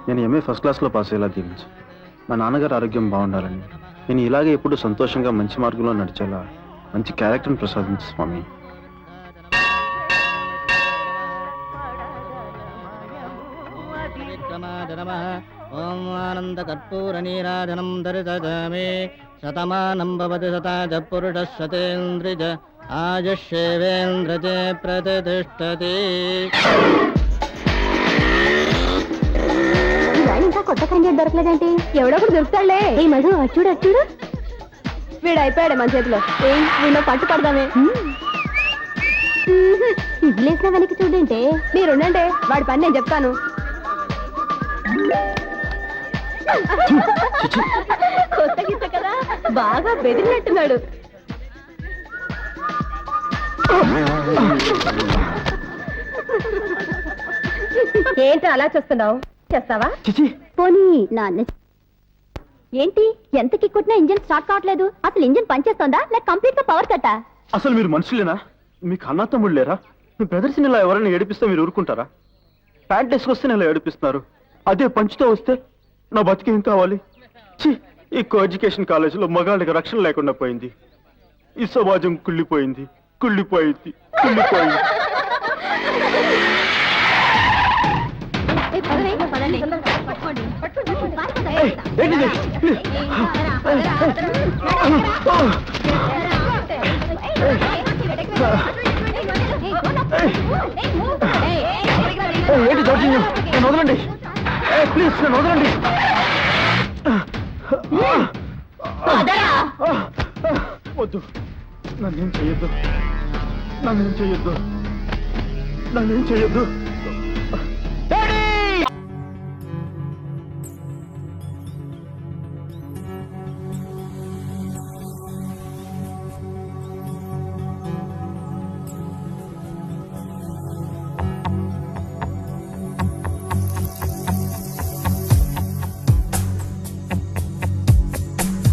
నేను MA first క్లాస్లో pass అయ్యేలా దీవించు. మా నాన్నగారు ఆరోగ్యం బాగుండాలని, నేను ఇలాగే ఎప్పుడు సంతోషంగా మంచి మార్గంలో నడిచేలా మంచి క్యారెక్టర్ని ప్రసాదించు స్వామి. ఓం ఆనంద కర్పూర నీరాజనం దరిదమే శతమానం భవతి శతాజ పురుష శతేంద్రిజ ఆయుష్యేవేంద్రజే ప్రతిష్టతి. ఇంకా కొత్త క్యాండిడేట్ దొరకలేదేంటి? ఎవడో కూడా దొరుకుతాడులే. ఏ మధు అచ్చుడు అచ్చుడు వీడు అయిపోయాడు మన చేతిలో. ఏం వీళ్ళు పట్టు పడదామే. సిగ్గులేసిన వెనక్కి చూడంటే. మీరుండండి, వాడి పని నేను చెప్తాను. కొత్త గిత్త కదా, బాగా బెదిరినట్టున్నాడు. ఏంటో అలా చూస్తున్నావు? చేస్తావా? పోనీ నాన్న. ఏంటి ఎంత కిక్కుట్టినా ఇంజిన్ స్టార్ట్ కావట్లేదు? అసలు ఇంజిన్ పనిచేస్తుందా లేక కంప్లీట్ గా పవర్ కట్టా? అసలు మీరు మనుషులేనా? మీకు అన్న తమ్ముడు లేరా? మీ బ్రదర్స్ ఇలా ఎవరైనా ఏడిపిస్తే మీరు ఊరుకుంటారా? ప్యాంట్ వేసుకొస్తే ఇలా ఏడిపిస్తున్నారు, అదే పంచుతో వస్తే నా బతికేం కావాలి? ఈ కో ఎడ్యుకేషన్ కాలేజీలో మగాళ్ళకి రక్షణ లేకుండా పోయింది. ఈ సమాజం కుళ్ళిపోయింది, కుళ్ళిపోయింది, కుళ్ళిపోయింది. ఏంటి దౌర్జన్యం? నన్ను వదలండి ప్లీజ్, నన్ను వదలండి. వద్దు, నన్నేం చెయ్యొద్దు, నన్నేం చెయ్యొద్దు, నన్నేం చెయ్యొద్దు.